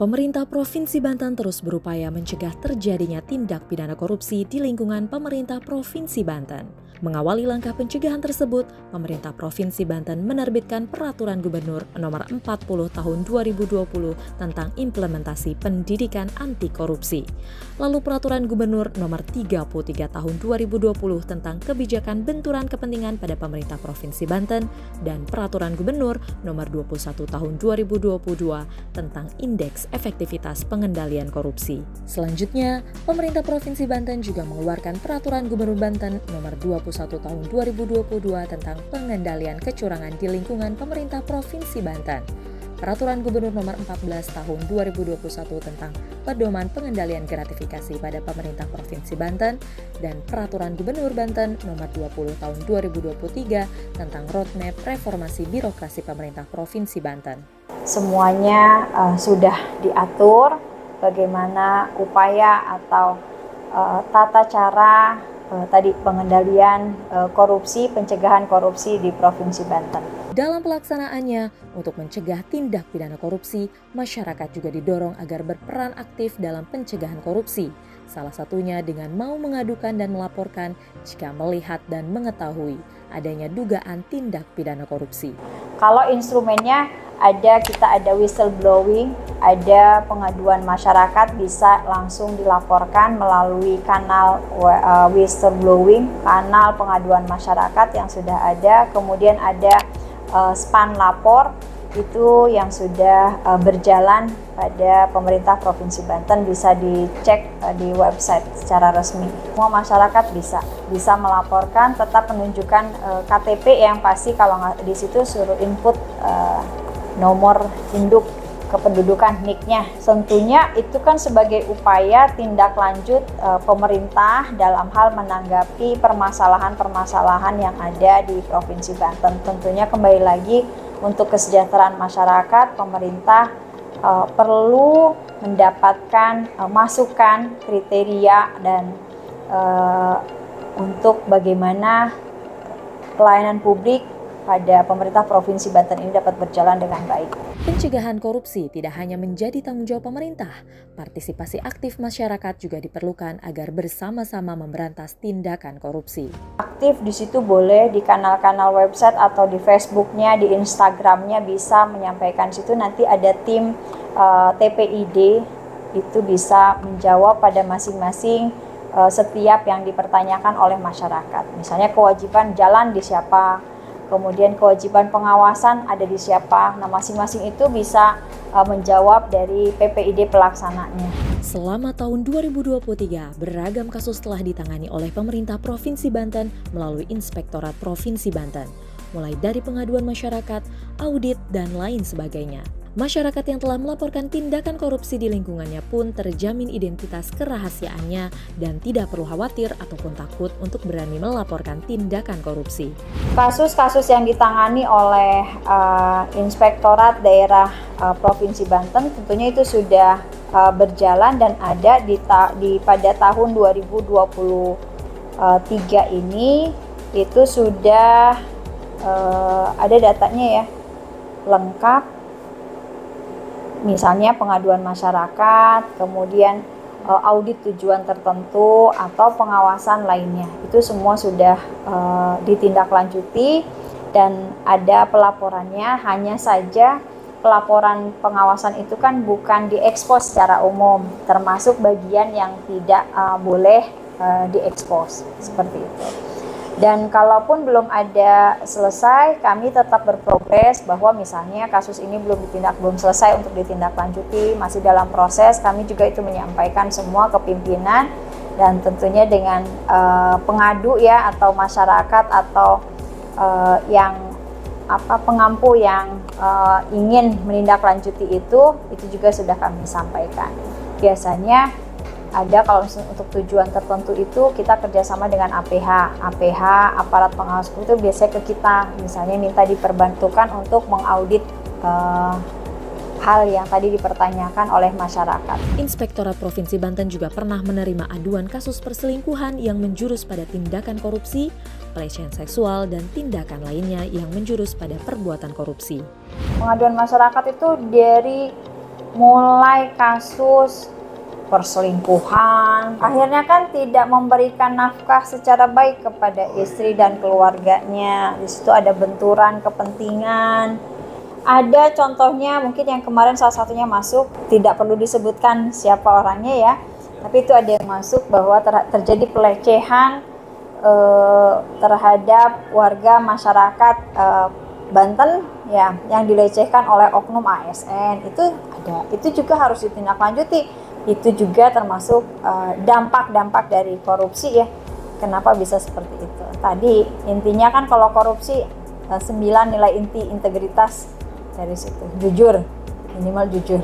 Pemerintah Provinsi Banten terus berupaya mencegah terjadinya tindak pidana korupsi di lingkungan pemerintah Provinsi Banten. Mengawali langkah pencegahan tersebut, pemerintah Provinsi Banten menerbitkan Peraturan Gubernur Nomor 40 Tahun 2020 tentang implementasi pendidikan anti korupsi. Lalu Peraturan Gubernur Nomor 33 Tahun 2020 tentang kebijakan benturan kepentingan pada pemerintah Provinsi Banten dan Peraturan Gubernur Nomor 21 Tahun 2022 tentang Indeks Efektivitas Pengendalian Korupsi. Selanjutnya, pemerintah Provinsi Banten juga mengeluarkan Peraturan Gubernur Banten Nomor 21 Tahun 2022 tentang pengendalian kecurangan di lingkungan pemerintah Provinsi Banten. Peraturan Gubernur Nomor 14 Tahun 2021 tentang pedoman pengendalian gratifikasi pada pemerintah Provinsi Banten dan Peraturan Gubernur Banten Nomor 20 Tahun 2023 tentang roadmap reformasi birokrasi pemerintah Provinsi Banten. Semuanya sudah diatur bagaimana upaya atau tata cara tadi pengendalian korupsi, pencegahan korupsi di Provinsi Banten. Dalam pelaksanaannya, untuk mencegah tindak pidana korupsi, masyarakat juga didorong agar berperan aktif dalam pencegahan korupsi. Salah satunya dengan mau mengadukan dan melaporkan jika melihat dan mengetahui adanya dugaan tindak pidana korupsi. Kalau instrumennya kita ada whistleblowing, ada pengaduan masyarakat bisa langsung dilaporkan melalui kanal whistleblowing, kanal pengaduan masyarakat yang sudah ada. Kemudian ada span lapor itu yang sudah berjalan pada pemerintah Provinsi Banten, bisa dicek di website secara resmi. Semua masyarakat bisa melaporkan, tetap menunjukkan KTP yang pasti, kalau di situ suruh input nomor induk kependudukan NIK-nya. Tentunya itu kan sebagai upaya tindak lanjut pemerintah dalam hal menanggapi permasalahan-permasalahan yang ada di Provinsi Banten. Tentunya kembali lagi untuk kesejahteraan masyarakat, pemerintah perlu mendapatkan masukan, kriteria dan untuk bagaimana pelayanan publik pada pemerintah Provinsi Banten ini dapat berjalan dengan baik. Pencegahan korupsi tidak hanya menjadi tanggung jawab pemerintah, partisipasi aktif masyarakat juga diperlukan agar bersama-sama memberantas tindakan korupsi. Aktif di situ boleh di kanal-kanal website atau di Facebooknya, di Instagramnya bisa menyampaikan situ. Nanti ada tim TPID itu bisa menjawab pada masing-masing setiap yang dipertanyakan oleh masyarakat. Misalnya kewajiban jalan di siapa, kemudian kewajiban pengawasan ada di siapa. Nah, masing-masing itu bisa menjawab dari PPID pelaksananya. Selama tahun 2023, beragam kasus telah ditangani oleh pemerintah Provinsi Banten melalui Inspektorat Provinsi Banten, mulai dari pengaduan masyarakat, audit, dan lain sebagainya. Masyarakat yang telah melaporkan tindakan korupsi di lingkungannya pun terjamin identitas kerahasiaannya dan tidak perlu khawatir ataupun takut untuk berani melaporkan tindakan korupsi. Kasus-kasus yang ditangani oleh Inspektorat Daerah Provinsi Banten tentunya itu sudah berjalan dan ada pada tahun 2023 ini itu sudah ada datanya ya, lengkap. Misalnya pengaduan masyarakat, kemudian audit tujuan tertentu atau pengawasan lainnya. Itu semua sudah ditindaklanjuti dan ada pelaporannya. Hanya saja pelaporan pengawasan itu kan bukan diekspos secara umum, termasuk bagian yang tidak boleh diekspos, seperti itu. Dan kalaupun belum ada selesai, kami tetap berprogres bahwa misalnya kasus ini belum selesai untuk ditindaklanjuti, masih dalam proses, kami juga itu menyampaikan semua ke pimpinan dan tentunya dengan pengadu ya atau masyarakat atau pengampu yang ingin menindaklanjuti itu juga sudah kami sampaikan. Biasanya ada kalau untuk tujuan tertentu itu kita kerjasama dengan APH, aparat pengawas itu biasanya ke kita, misalnya minta diperbantukan untuk mengaudit hal yang tadi dipertanyakan oleh masyarakat. Inspektorat Provinsi Banten juga pernah menerima aduan kasus perselingkuhan yang menjurus pada tindakan korupsi, pelecehan seksual, dan tindakan lainnya yang menjurus pada perbuatan korupsi. Pengaduan masyarakat itu dari mulai kasus perselingkuhan, akhirnya kan tidak memberikan nafkah secara baik kepada istri dan keluarganya. Di situ ada benturan kepentingan. Ada contohnya mungkin yang kemarin salah satunya masuk, tidak perlu disebutkan siapa orangnya ya, tapi itu ada yang masuk bahwa terjadi pelecehan terhadap warga masyarakat Banten ya, yang dilecehkan oleh oknum ASN. Itu ada, itu juga harus ditindaklanjuti. Itu juga termasuk dampak-dampak dari korupsi ya. Kenapa bisa seperti itu? Tadi intinya kan kalau korupsi 9 nilai inti integritas dari situ. Jujur, minimal jujur.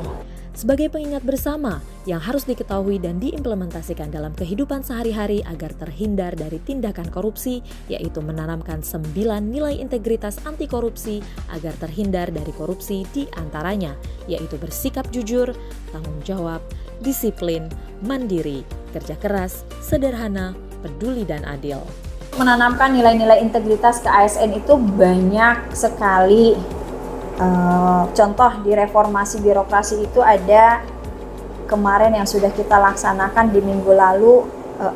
Sebagai pengingat bersama yang harus diketahui dan diimplementasikan dalam kehidupan sehari-hari agar terhindar dari tindakan korupsi, yaitu menanamkan 9 nilai integritas anti korupsi agar terhindar dari korupsi, di antaranya yaitu bersikap jujur, tanggung jawab, disiplin, mandiri, kerja keras, sederhana, peduli dan adil. Menanamkan nilai-nilai integritas ke ASN itu banyak sekali. Contoh di reformasi birokrasi itu ada kemarin yang sudah kita laksanakan di minggu lalu,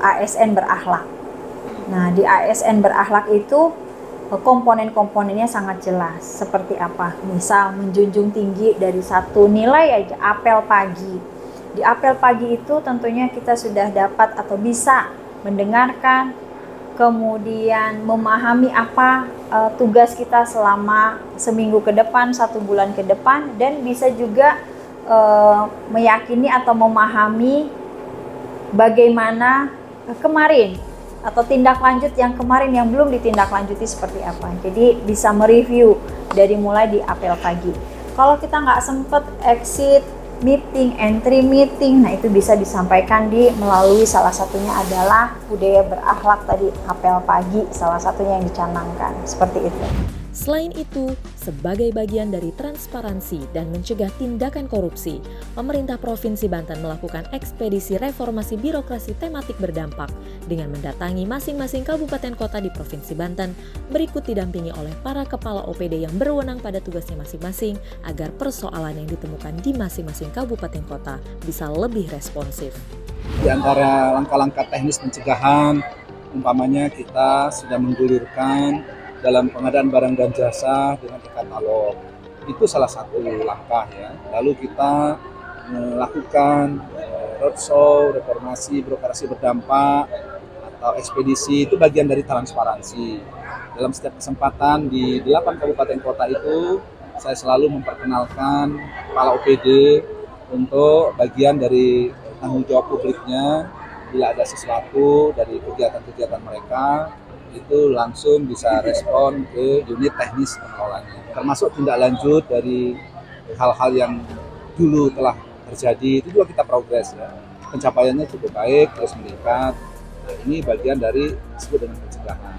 ASN berakhlak. Nah, di ASN berakhlak itu komponen-komponennya sangat jelas. Seperti apa? Misal menjunjung tinggi dari satu nilai aja, apel pagi. Di apel pagi itu tentunya kita sudah dapat atau bisa mendengarkan, kemudian memahami apa tugas kita selama seminggu ke depan, 1 bulan ke depan, dan bisa juga meyakini atau memahami bagaimana kemarin atau tindak lanjut yang kemarin yang belum ditindaklanjuti seperti apa. Jadi bisa mereview dari mulai di apel pagi. Kalau kita nggak sempet exit meeting, entry meeting, nah itu bisa disampaikan melalui salah satunya adalah budaya berakhlak tadi, apel pagi, salah satunya yang dicanangkan, seperti itu. Selain itu, sebagai bagian dari transparansi dan mencegah tindakan korupsi, pemerintah Provinsi Banten melakukan ekspedisi reformasi birokrasi tematik berdampak dengan mendatangi masing-masing kabupaten kota di Provinsi Banten, berikut didampingi oleh para kepala OPD yang berwenang pada tugasnya masing-masing agar persoalan yang ditemukan di masing-masing kabupaten kota bisa lebih responsif. Di antara langkah-langkah teknis pencegahan, umpamanya kita sudah menggulirkan dalam pengadaan barang dan jasa dengan e-katalog. Itu salah satu langkah ya. Lalu kita melakukan roadshow, reformasi birokrasi berdampak atau ekspedisi, itu bagian dari transparansi. Dalam setiap kesempatan di 8 kabupaten kota itu saya selalu memperkenalkan kepala OPD untuk bagian dari tanggung jawab publiknya. Bila ada sesuatu dari kegiatan-kegiatan mereka, itu langsung bisa respon ke unit teknis pengelolaannya. Termasuk tindak lanjut dari hal-hal yang dulu telah terjadi, itu juga kita progres ya. Pencapaiannya cukup baik, terus meningkat. Nah, ini bagian dari disebut dengan pencegahan.